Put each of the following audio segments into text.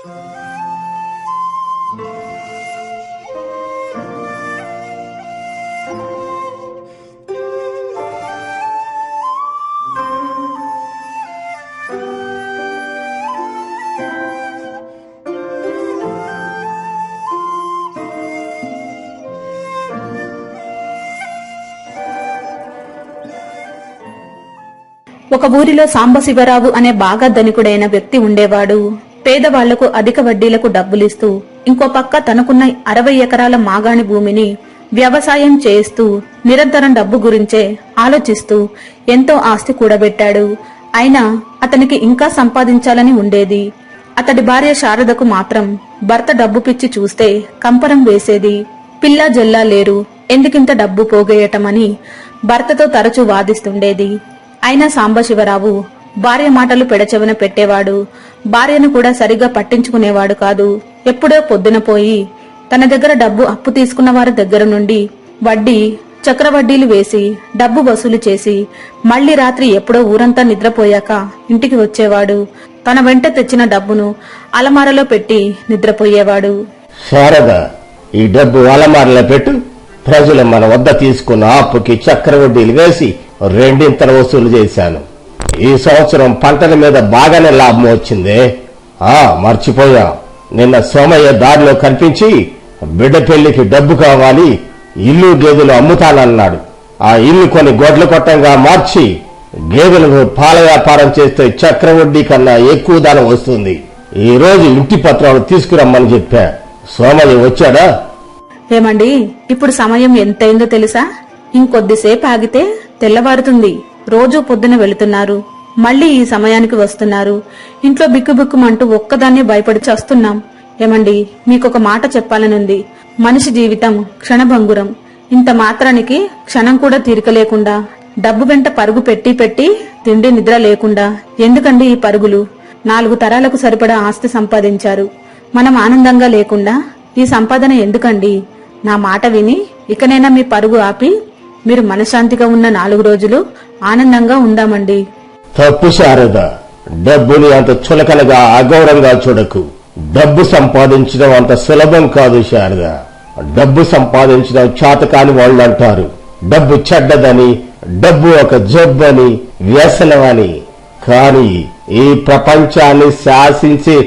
ఒక ఊరిలో సాంబశివరావు అనే బాగా ధనికుడైన వ్యక్తి ఉండేవాడు. పేదవాళ్లకు అధిక వడ్డీలకు డబ్బులిస్తూ ఇంకో పక్క తనకున్న 60 ఎకరాల మాగాణి భూమిని వ్యవసాయం చేస్తూ నిరంతరం డబ్బు గురించే ఆలోచిస్తూ ఎంతో ఆస్తి కూడబెట్టాడు. అయినా అతనికి ఇంకా సంపాదించాలని ఉండేది. అతడి భార్య శారదకు మాత్రం భర్త డబ్బు పిచ్చి చూస్తే కంపరం వేసేది. పిల్లా జల్లా లేరు, ఎందుకింత డబ్బు పోగేయటమని భర్తతో తరచూ వాదిస్తుండేది. అయినా సాంబశివరావు భార్య మాటలు పెడచెవిన పెట్టేవాడు. భార్యను కూడా సరిగా పట్టించుకునేవాడు కాదు. ఎప్పుడో పొద్దున పోయి తన దగ్గర డబ్బు అప్పు తీసుకున్న వారి దగ్గర నుండి వడ్డీ చక్రవడ్డీలు వేసి డబ్బు వసూలు చేసి మళ్లీ రాత్రి ఎప్పుడో ఊరంతా నిద్రపోయాక ఇంటికి వచ్చేవాడు. తన వెంట తెచ్చిన డబ్బును అలమారలో పెట్టి నిద్రపోయేవాడు. శారద, ఈ డబ్బు అలమారలో పెట్టు. ప్రజలు మన వద్ద తీసుకున్న అప్పుకి చక్రవడ్డీలు వేసి 2 వసూలు చేశాను. ఈ సంవత్సరం పంటల మీద బాగానే లాభం వచ్చింది. మర్చిపోయా, నిన్న సోమయ్య దారిలో కనిపించి బిడ్డ పెళ్లికి డబ్బు కావాలి, ఇల్లు గేదెలు అమ్ముతానన్నాడు. ఆ ఇల్లు కొన్ని గొడ్ల కొట్టంగా మార్చి గేదెలకు పాల వ్యాపారం చేస్తే చక్రవడ్డీ కన్నా ఎక్కువ ధనం వస్తుంది. ఈ రోజు ఇంటి పత్రాలు తీసుకురమ్మని చెప్పా. సోమయ్య వచ్చాడా? ఏమండి, ఇప్పుడు సమయం ఎంతైందో తెలుసా? ఇంకొద్దిసేపు ఆగితే తెల్లవారుతుంది. రోజూ పొద్దున వెళుతున్నారు, మళ్లీ ఈ సమయానికి వస్తున్నారు. ఇంట్లో బిక్కుబిక్కుమంటూ ఒక్కదాన్ని భయపడి చస్తున్నాం. ఏమండి, మీకొక మాట చెప్పాలనుంది. మనిషి జీవితం క్షణభంగురం. ఇంత మాత్రానికి క్షణం కూడా తీరిక లేకుండా డబ్బు వెంట పరుగు పెట్టి పెట్టి తిండి నిద్ర లేకుండా ఎందుకండి ఈ పరుగులు? 4 తరాలకు సరిపడా ఆస్తి సంపాదించారు. మనం ఆనందంగా లేకుండా ఈ సంపాదన ఎందుకండి? నా మాట విని ఇకనైనా మీ పరుగు ఆపి మీరు మనశ్శాంతిగా ఉన్న 4 రోజులు ఆనందంగా ఉందామండి. తప్పు శారద, డబ్బుని అంత చులకనగా అగౌరవంగా చూడకు. డబ్బు సంపాదించడం అంత సులభం కాదు శారద. డబ్బు సంపాదించడం చేతకాని వాళ్ళు అంటారు. డబ్బు చెడ్డదని, డబ్బు ఒక జబ్బని, వ్యసనమని. కానీ ఈ ప్రపంచాన్ని శాసించే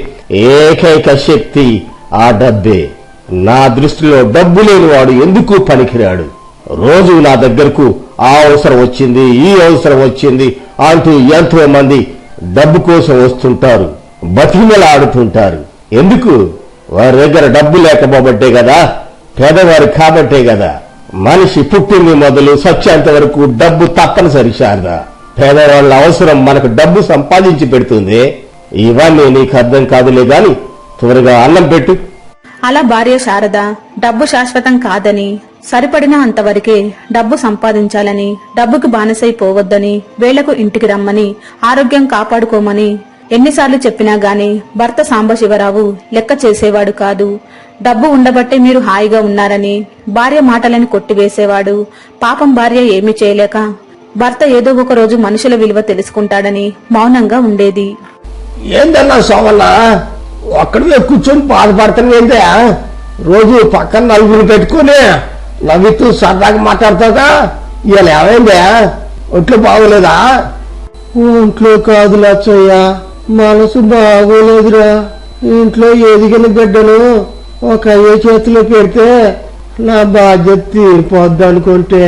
ఏకైక శక్తి ఆ డబ్బే. నా దృష్టిలో డబ్బు లేనివాడు ఎందుకు పనికిరాడు. రోజు నా దగ్గరకు ఆ అవసరం వచ్చింది, ఈ అవసరం వచ్చింది అంటూ ఎంతో మంది డబ్బు కోసం వస్తుంటారు, బతిమలాడుతుంటారు. ఎందుకు? వారి దగ్గర డబ్బు లేకపోబట్టే కదా, పేదవారు కాబట్టే కదా. మనిషి పుట్టింది మొదలు సత్యంత వరకు డబ్బు తప్పనిసరి శారద. పేదవాళ్ల అవసరం మనకు డబ్బు సంపాదించి పెడుతుంది. ఇవన్నీ నీకు అర్థం కాదులే గాని త్వరగా అన్నం పెట్టు. అలా భార్య శారద డబ్బు శాశ్వతం కాదని, సరిపడిన అంతవరకే డబ్బు సంపాదించాలని, డబ్బుకు బానిసైపోవద్దని, వేళకు ఇంటికి రమ్మని, ఆరోగ్యం కాపాడుకోమని ఎన్నిసార్లు చెప్పినా గాని భర్త సాంబశివరావు లెక్క చేసేవాడు కాదు. డబ్బు ఉండబట్టే మీరు హాయిగా ఉన్నారని భార్య మాటలని కొట్టివేసేవాడు. పాపం భార్య ఏమీ చేయలేక భర్త ఏదో ఒక రోజు మనుషుల విలువ తెలుసుకుంటాడని మౌనంగా ఉండేది. ఏందన్నా సోమన్న, ఒక్కడే కూర్చొని బాధపడుతుంది. రోజు పక్కన నలుగురు పెట్టుకుని నవ్వుతూ సరదాగా మాట్లాడతాగా. ఇవాళ ఏమైందా? ఒంట్లో బాగోలేదా? ఒంట్లో కాదు లచ్చయ్య, మనసు బాగోలేదురా. ఇంట్లో ఎదిగిన బిడ్డను ఒక అయ్యే చేతిలో పెడితే నా బాధ్యత తీరిపోద్ది అనుకుంటే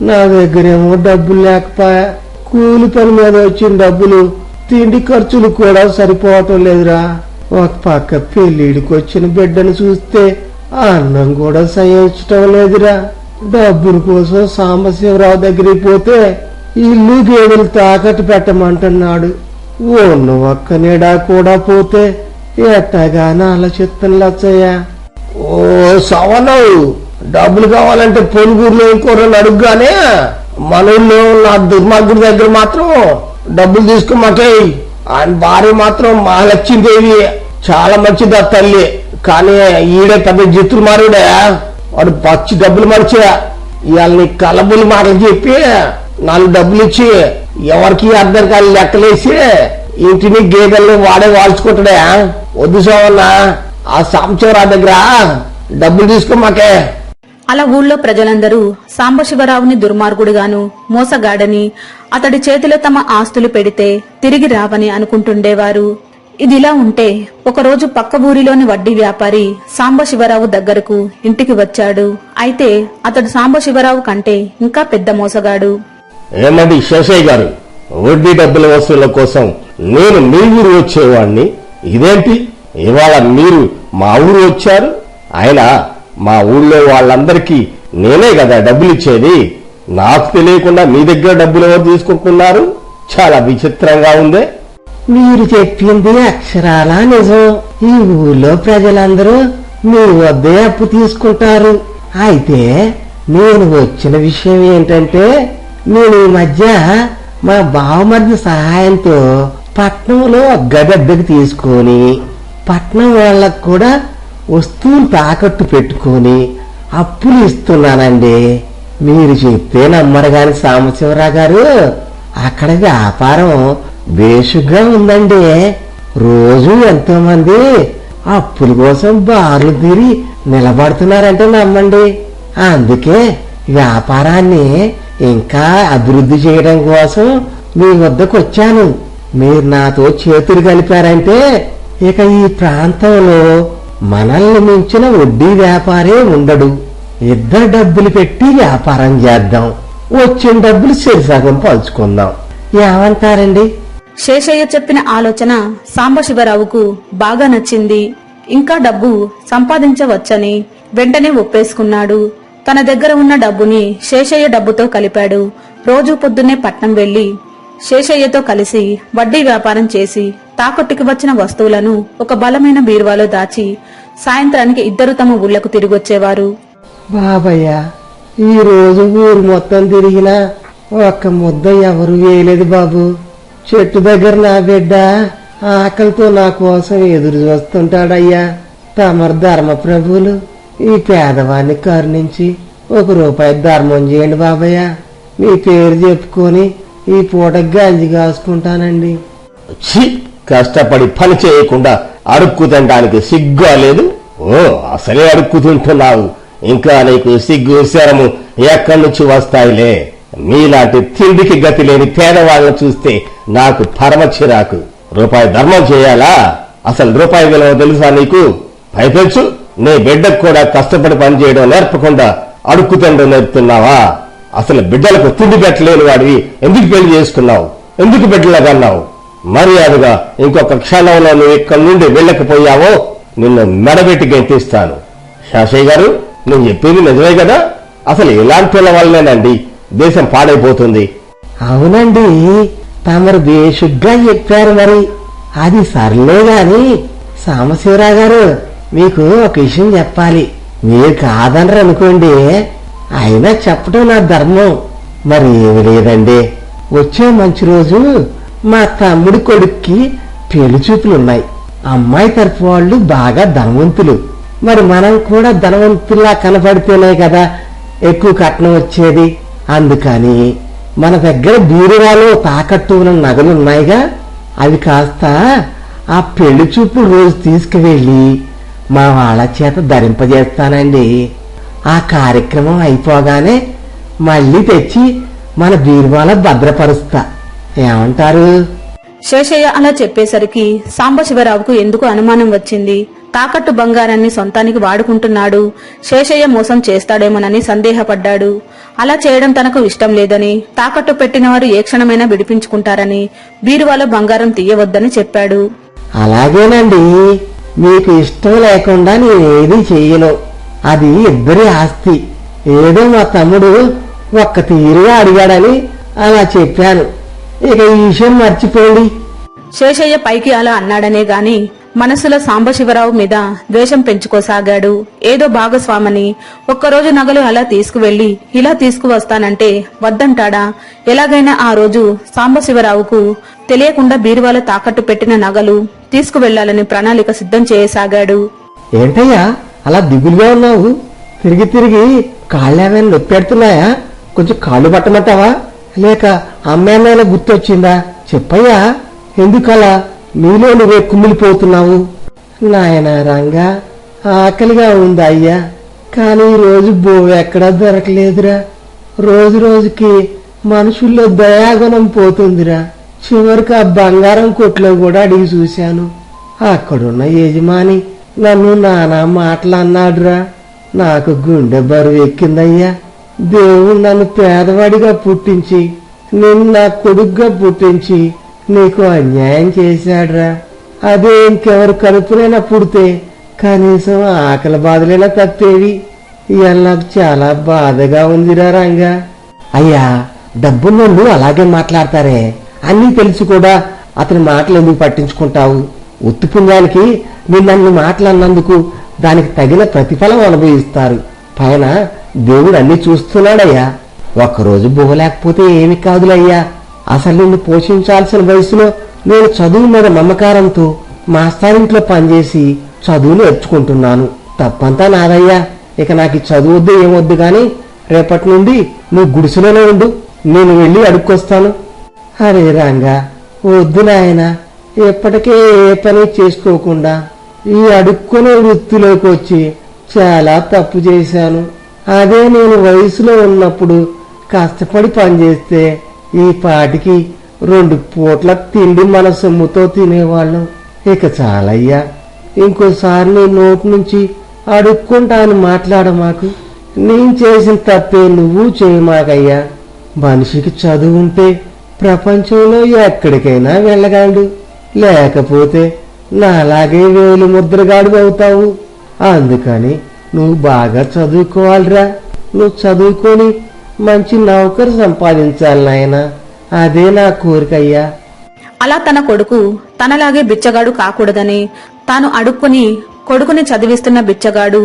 నా దగ్గరేమో డబ్బులు లేకపోయా. కూలి పని మీద వచ్చిన డబ్బులు తిండి ఖర్చులు కూడా సరిపోవటం లేదురా. ఒక పక్క పెళ్లిడికి వచ్చిన బిడ్డను చూస్తే అన్నం కూడా సహించటం లేదురా. డబ్బుల కోసం సాంబశివరావు దగ్గరికి పోతే ఇల్లు గేదెలు తాకట్టు పెట్టమంటున్నాడు. ఉన్న ఒక్క నీడా కూడా పోతే ఎట్టగానే ఆలోచిస్తాను లచ్చయ్య. ఓ సవనవు, డబ్బులు కావాలంటే పొరుగురులో ఇంకోరని అడుగుగానే మన ఊళ్ళో నా దుర్మార్గుడి దగ్గర మాత్రం డబ్బులు తీసుకోమాకే. ఆయన భార్య మాత్రం మహాలక్ష్మీదేవి, చాలా మంచిది ఆ తల్లి. కానీ ఈడే పెద్ద జిత్తులు మారుడే. వాడు పచ్చి డబ్బులు మరిచా. ఇవాళ నీ కలబులు మాటలు చెప్పి 4 డబ్బులు ఇచ్చి ఎవరికి అర్థం కాని లెక్కలేసి ఇంటిని గేదెల్ని వాడే వాల్చుకుంటాడా? వద్దు సోమన్న, ఆ సాంబశివరావు దగ్గర డబ్బులు తీసుకో మాకే. అలా ఊళ్ళో ప్రజలందరూ సాంబశివరావుని దుర్మార్గుడుగాను, మోసగాడని, అతడి చేతిలో తమ ఆస్తులు పెడితే తిరిగి రావని అనుకుంటుండేవారు. ఇదిలా ఉంటే ఒకరోజు పక్క ఊరిలోని వడ్డీ వ్యాపారి సాంబశివరావు దగ్గరకు ఇంటికి వచ్చాడు. అయితే అతడు సాంబశివరావు కంటే ఇంకా పెద్ద మోసగాడు. ఏమండి శేషయ్య గారు, వడ్డీ డబ్బుల వసూళ్ల కోసం నేను మీ ఊరు వచ్చేవాణ్ణి. ఇదేంటి ఇవాళ మీరు మా ఊరు వచ్చారు? అయినా మా ఊళ్ళో వాళ్ళందరికీ నేనే కదా డబ్బులు ఇచ్చేది. నాకు తెలియకుండా మీ దగ్గర డబ్బులు ఎవరు తీసుకుంటున్నారు? చాలా విచిత్రంగా ఉంది. మీరు చెప్పింది అక్షరాలా నిజం. ఈ ఊళ్ళో ప్రజలందరూ మీ వద్దే అప్పు తీసుకుంటారు. అయితే నేను వచ్చిన విషయం ఏంటంటే, నేను ఈ మధ్య మా బావమరిది సహాయంతో పట్నంలో గదద్దకు తీసుకొని పట్నం వాళ్ళకు కూడా వస్తువులు తాకట్టు పెట్టుకొని అప్పులు ఇస్తున్నానండి. మీరు చెప్తే నమ్మరు గాని సాంబశివరావు గారు, అక్కడ వ్యాపారం బేషుగ్గా ఉందండి. రోజు ఎంతో మంది అప్పుల కోసం బార్లు తీరి నిలబడుతున్నారంటే నమ్మండి. అందుకే వ్యాపారాన్ని ఇంకా అభివృద్ధి చేయడం కోసం మీ వద్దకు వచ్చాను. మీరు నాతో చేతులు కలిపారంటే ఇక ఈ ప్రాంతంలో మనల్ని మించిన వడ్డీ వ్యాపారే ఉండడు. ఇద్దరు డబ్బులు పెట్టి వ్యాపారం చేద్దాం, వచ్చిన డబ్బులు సరిసగం పంచుకుందాం. ఏమంటారండి? శేషయ్య చెప్పిన ఆలోచన సాంబశివరావుకు బాగా నచ్చింది. ఇంకా డబ్బు సంపాదించవచ్చని వెంటనే ఒప్పేసుకున్నాడు. తన దగ్గర ఉన్న డబ్బుని శేషయ్య డబ్బుతో కలిపాడు. రోజు పొద్దున్నే పట్నం వెళ్లి శేషయ్యతో కలిసి వడ్డీ వ్యాపారం చేసి తాకట్టుకి వచ్చిన వస్తువులను ఒక బలమైన బీరువాలో దాచి సాయంత్రానికి ఇద్దరు తమ ఊళ్లకు తిరిగొచ్చేవారు. బాబయ్య, ఈ రోజు ఊరు మొత్తం తిరిగినా ఒక్క ముద్ద ఎవరు వేయలేదు బాబు. చెట్టు దగ్గర నా బిడ్డ ఆకలితో నా కోసం ఎదురు చూస్తుంటాడయ్యా. తమరు ధర్మప్రభువులు, ఈ పేదవాన్ని కరుణించి ₹1 ధర్మం చేయండి బాబయ్య. మీ పేరు చెప్పుకొని ఈ పూట గంజి కాసుకుంటానండి. కష్టపడి పని చేయకుండా అడుక్కు తినడానికి సిగ్గు లేదు? ఓ, అసలే అడుక్కు తింటున్నావు, ఇంకా నీకు సిగ్గు శరము ఎక్కడి నుంచి వస్తాయిలే. మీలాంటి తిండికి గతి లేని పేదవాళ్ళను చూస్తే నాకు పరమ చిరాకు. ₹1 ధర్మం చేయాలా? అసలు రూపాయి విలువ తెలుసా నీకు? పైపెచ్చు నీ బిడ్డకు కూడా కష్టపడి పని చేయడం నేర్పకుండా అడుక్కు తినడం నేర్పుతున్నావా? అసలు బిడ్డలకు తిండి పెట్టలేని వాడివి ఎందుకు పెళ్లి చేసుకున్నావు? ఎందుకు బిడ్డలగన్నావు? మర్యాదగా ఇంకొక క్షణంలో నువ్వు ఇక్కడి నుండి వెళ్ళకపోయావో నిన్ను మెడబెట్టి గెంటిస్తాను. శాషయ్య గారు, నువ్వు చెప్పింది నిజమే కదా? అసలు ఇలాంటి వల్లనేనండి దేశం పాడైపోతుంది. అవునండి, తమరు బేషుగ్గా చెప్పారు. మరి అది సర్లే గాని సాంబశివరావు గారు, మీకు ఒక విషయం చెప్పాలి. మీరు కాదనరు అనుకోండి, అయినా చెప్పడం నా ధర్మం. మరి ఏమి లేదండి, వచ్చే మంచి రోజు మా తమ్ముడి కొడుక్కి పెళ్లి చూపులున్నాయి. అమ్మాయి తరపు వాళ్ళు బాగా ధనవంతులు. మరి మనం కూడా ధనవంతుల్లా కనపడితేనే కదా ఎక్కువ కట్నం వచ్చేది. అందుకని మన దగ్గర బీరువాలో తాకట్టు ఉన్న నగలున్నాయిగా, అవి కాస్త ఆ పెళ్లి చూపులు రోజు తీసుకువెళ్ళి మా వాళ్ళ చేత ధరింపజేస్తానండి. ఆ కార్యక్రమం అయిపోగానే మళ్ళీ తెచ్చి మన బీరువాలో భద్రపరుస్తా. ఏమంటారు? శేషయ్య అలా చెప్పేసరికి సాంబశివరావుకు ఎందుకు అనుమానం వచ్చింది. తాకట్టు బంగారాన్ని సొంతానికి వాడుకుంటున్నాడు, శేషయ్య మోసం చేస్తాడేమోనని సందేహపడ్డాడు. అలా చేయడం తనకు ఇష్టం లేదని, తాకట్టు పెట్టిన వారు ఏ క్షణమైనా విడిపించుకుంటారని బీరువాలో బంగారం తీయవద్దని చెప్పాడు. అలాగేనండి, మీకు ఇష్టం లేకుండా నేనేది చెయ్యను. అది ఇద్దరి ఆస్తి. ఏదో మా తమ్ముడు ఒక్క తీరుగా అడిగాడని అలా చెప్పాను. ఇక ఈ విషయం మర్చిపోండి. శేషయ్య పైకి అలా అన్నాడనే గాని మనసులో సాంబశివరావు మీద ద్వేషం పెంచుకోసాగాడు. ఏదో భాగస్వామని ఒక్కరోజు నగలు అలా తీసుకువెళ్లి ఇలా తీసుకువస్తానంటే వద్దంటాడా? ఎలాగైనా ఆ రోజు సాంబశివరావుకు తెలియకుండా బీరువాలో తాకట్టు పెట్టిన నగలు తీసుకువెళ్లాలని ప్రణాళిక సిద్ధం చేయసాగాడు. ఏంటయ్యా అలా దిగులుగా ఉన్నావు? తిరిగి తిరిగి కాళ్ళేమైనా నొప్పెడుతున్నాయా? కొంచెం కాళ్ళు పట్టమంటావా? లేక అమ్మాయినా గుర్తొచ్చిందా? చెప్పయ్యా. ఎందుకలా నీలో నువ్వే కుమిలిపోతున్నావు? నాయన రంగా, ఆకలిగా ఉందా అయ్యా, కానీ రోజు ఎక్కడా దొరకలేదురా. రోజు రోజుకి మనుషుల్లో దయాగుణం పోతుందిరా. చివరికి ఆ బంగారం కొట్లో కూడా అడిగి చూశాను. అక్కడున్న యజమాని నన్ను నానా మాటలు అన్నాడురా. నాకు గుండె బరువు ఎక్కిందయ్యా. దేవుడు నన్ను పేదవాడిగా పుట్టించి నిన్ను నా కొడుగ్గా పుట్టించి నీకు అన్యాయం చేశాడురా. అదే ఇంకెవరు కడుపునైనా పుడితే కనీసం ఆకలి బాధలైనా తప్పేవి. ఇవాళ నాకు చాలా బాధగా ఉందిరా రంగా. అయ్యా, డబ్బున్నోళ్ళు అలాగే మాట్లాడతారే. అన్నీ తెలిసి కూడా అతని మాటలు ఎందుకు పట్టించుకుంటావు? ఉత్తి పుణ్యానికి నిన్నన్ని మాటలు అన్నందుకు దానికి తగిన ప్రతిఫలం అనుభవిస్తారు. పైన దేవుడు అన్ని చూస్తున్నాడయ్యా. ఒక్కరోజు లేకపోతే ఏమి కాదులయ్యా. అసలు నిన్ను పోషించాల్సిన వయసులో నేను చదువు మీద మమకారంతో మాస్టారింట్లో పనిచేసి చదువు నేర్చుకుంటున్నాను. తప్పంతా నాదయ్యా. ఇక నాకు చదువు వద్దు ఏమొద్దు గాని రేపటి నుండి నువ్వు గుడిసెలోనే ఉండు, నేను వెళ్ళి అడుక్కొస్తాను. అరే రంగా, వద్దు నాయనా, ఎప్పటికే ఏ పని చేసుకోకుండా ఈ అడుక్కునే వృత్తిలోకి వచ్చి చాలా తప్పు చేశాను. అదే నేను వయసులో ఉన్నప్పుడు కష్టపడి పనిచేస్తే ఈ పాటికి 2 పూట్ల తిండి మన సొమ్ముతో తినేవాళ్ళం. ఇక చాలయ్యా, ఇంకోసారి నీ నోటి నుంచి అడుక్కుంటాను మాట్లాడమాకు. నేను చేసిన తప్పే నువ్వు చేయమాకయ్యా. మనిషికి చదువు ఉంటే ప్రపంచంలో ఎక్కడికైనా వెళ్ళగలడు. లేకపోతే నాలాగే వేలు ముద్రగాడు అవుతావు. అందుకని నువ్వు బాగా చదువుకోవాలిరా. నువ్వు చదువుకొని మంచి నౌకరు సంపాదించాలి నాయనా. అదే నా కోరికయ్యా. అలా తన కొడుకు తనలాగే బిచ్చగాడు కాకూడదని తాను అడుక్కుని కొడుకుని చదివిస్తున్న బిచ్చగాడు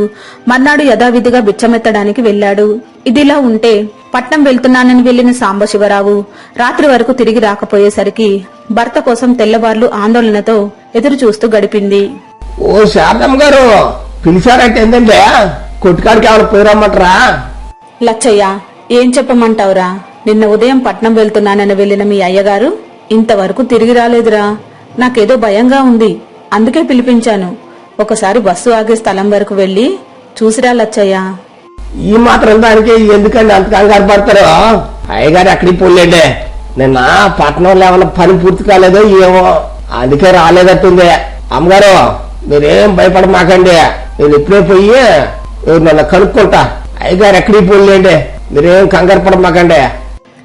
మర్నాడు యథావిధిగా బిచ్చమెత్తడానికి వెళ్లాడు. ఇదిలా ఉంటే పట్నం వెళ్తున్నానని వెళ్లిన సాంబశివరావు రాత్రి వరకు తిరిగి రాకపోయేసరికి భర్త కోసం తెల్లవార్లు ఆందోళనతో ఎదురు చూస్తూ గడిపింది. ఓ శారదమ్మ గారు, పిలిచారంటే ఏంటంటే కొట్టుకాడికి ఏమైనా పోయిరమ్మంటారా? లచ్చయ్య, ఏం చెప్పమంటావురా? నిన్న ఉదయం పట్నం వెళ్తున్నానని వెళ్లిన మీ అయ్యగారు ఇంతవరకు తిరిగి రాలేదురా. నాకేదో భయంగా ఉంది, అందుకే పిలిపించాను. ఒకసారి బస్సు ఆగే స్థలం వరకు వెళ్లి చూసిరా లచ్చయ్య. ఈ మాత్రం దానికి ఎందుకండి అంత కంగారు పడతారు? అయ్యగారు ఎక్కడికి పోలేండే. నిన్న పట్టణంలో ఏమైనా పని పూర్తి కాలేదో ఏమో, అందుకే రాలేదట్టుంది. అమ్మగారు, మీరేం భయపడమాకండి, నేను ఇప్పుడే పోయి నన్ను కనుక్కుంటా. అయ్యగారు ఎక్కడికి పోలేండి, మీరేం కంగారు పడమాకండి.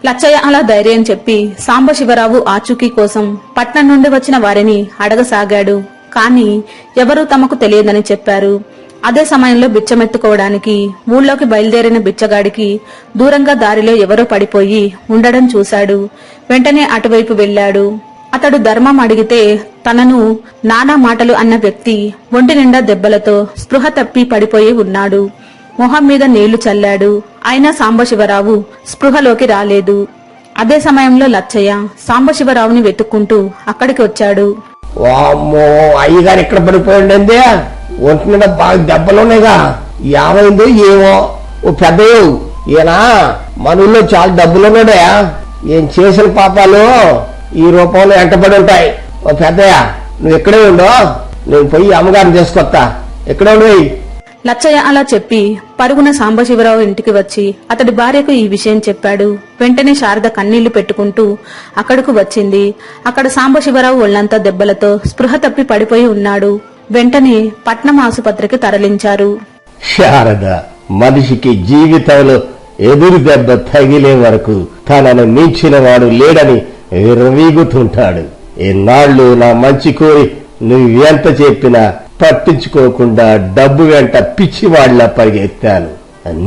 లచ్చయ్య అలా ధైర్యం చెప్పి సాంబశివరావు ఆచూకీ కోసం పట్నం నుండి వచ్చిన వారిని అడగసాగాడు. కాని ఎవరూ తమకు తెలియదని చెప్పారు. అదే సమయంలో బిచ్చమెత్తుకోవడానికి ఊళ్ళోకి బయలుదేరిన బిచ్చగాడికి దూరంగా దారిలో ఎవరో పడిపోయి ఉండడం చూశాడు. వెంటనే అటువైపు వెళ్లాడు. అతడు ధర్మం అడిగితే తనను నానా మాటలు అన్న వ్యక్తి ఒంటి నిండా దెబ్బలతో స్పృహ తప్పి పడిపోయి ఉన్నాడు. మొహం మీద నీళ్లు చల్లాడు. అయినా సాంబశివరావు స్పృహలోకి రాలేదు. అదే సమయంలో లచ్చయ్య సాంబశివరావుని వెతుక్కుంటూ అక్కడికి వచ్చాడు. వామ్మో, అయ్యగారు ఎక్కడ పడిపోయిండే? ఒంటి నిండా బాగా దెబ్బలున్నాయిగా, ఏమైందో ఏమో. ఓ పెద్దయ్య, ఈయన మన ఊళ్ళో చాలా డబ్బులున్నాడే. ఏం చేసిన పాపాలు ఈ రూపంలో ఎంటబడి ఉంటాయి. ఓ పెద్దయ్య, నువ్వు ఎక్కడే ఉండో, నేను పోయి అమ్మగారిని తీసుకొస్తా. ఎక్కడే ఉండి. లచ్చయ్య అలా చెప్పి పరుగున సాంబశివరావు ఇంటికి వచ్చి అతడి భార్యకు ఈ విషయం చెప్పాడు. వెంటనే శారద కన్నీళ్లు పెట్టుకుంటూ అక్కడకు వచ్చింది. అక్కడ సాంబశివరావు ఒళ్లంతా దెబ్బలతో స్పృహ తప్పి పడిపోయి ఉన్నాడు. వెంటనే పట్నం ఆసుపత్రికి తరలించారు. శారద, మనిషికి జీవితంలో ఎదురు దెబ్బ తగిలే వరకు తనను మించిన వాడు లేడని విర్రవీగుతుంటాడు. ఎన్నాళ్లు నా మంచి కోరి నువ్వెంత చెప్పినా పట్టించుకోకుండా డబ్బు వెంట పిచ్చివాళ్ల పరిగెత్తాను.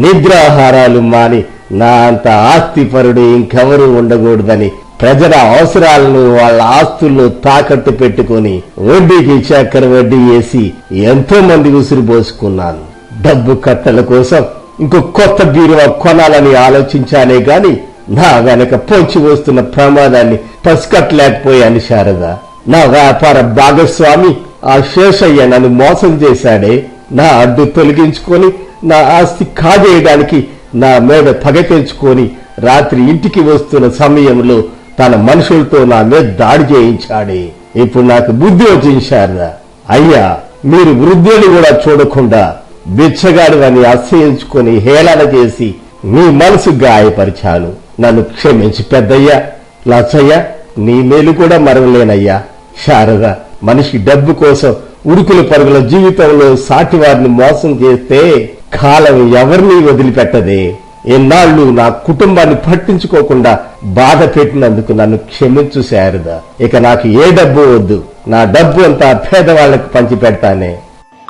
నిద్రాహారాలు మాని నా అంత ఆస్తిపరుడు ఇంకెవరూ ఉండకూడదని ప్రజల అవసరాలను వాళ్ళ ఆస్తుల్లో తాకట్టు పెట్టుకుని వడ్డీకి చక్కెర వడ్డీ వేసి ఎంతో మంది ఉసురు పోసుకున్నాను. డబ్బు కట్టల కోసం ఇంకో కొత్త బీరువా కొనాలని ఆలోచించానే గాని నా వెనక పొంచి వస్తున్న ప్రమాదాన్ని పసికట్టలేకపోయాను. శారద, నా వ్యాపార భాగస్వామి ఆ శేషయ్య నన్ను మోసం చేశాడే. నా అడ్డు తొలగించుకొని నా ఆస్తి కాజేయడానికి నా మీద పగ తెంచుకొని రాత్రి ఇంటికి వస్తున్న సమయంలో తన మనుషులతో నా మీద దాడి చేయించాడే. ఇప్పుడు నాకు బుద్ధి వచ్చింది శారదా. అయ్యా, మీరు వృద్ధుని కూడా చూడకుండా బిచ్చగాడు అని అసహించుకొని హేళన చేసి మీ మనసు గాయపరిచాను. నన్ను క్షమించి పెద్దయ్యా. లచ్చయ్య, నీ మేలు కూడా మరవలేనయ్యా. శారద, మనిషి డబ్బు కోసం ఉరుకుల పరుగుల జీవితంలో సాటివారిని మోసం చేస్తే కాలం ఎవరిని వదిలిపెట్టదే. ఎన్నాళ్ళు నా కుటుంబాన్ని పట్టించుకోకుండా బాధ పెట్టినందుకు నన్ను క్షమించు శారద. ఇక నాకు ఏ డబ్బు వద్దు. నా డబ్బు అంతా పేదవాళ్లకు పంచిపెడతానే.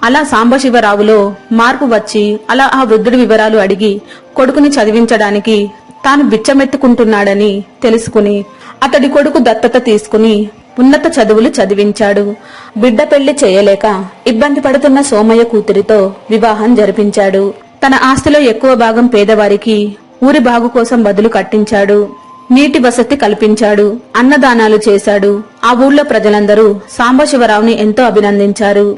అలా సాంబశివరావులో మార్పు వచ్చి అలా ఆ వృద్ధుడి వివరాలు అడిగి కొడుకుని చదివించడానికి తాను బిచ్చమెత్తుకుంటున్నాడని తెలుసుకుని అతడి కొడుకు దత్తత తీసుకుని ఉన్నత చదువులు చదివించాడు. బిడ్డ పెళ్లి చేయలేక ఇబ్బంది పడుతున్న సోమయ్య కూతురితో వివాహం జరిపించాడు. తన ఆస్తిలో ఎక్కువ భాగం పేదవారికి ఊరి బాగు కోసం బదులు కట్టించాడు. నీటి వసతి కల్పించాడు. అన్నదానాలు చేశాడు. ఆ ఊళ్ళో ప్రజలందరూ సాంబశివరావుని ఎంతో అభినందించారు.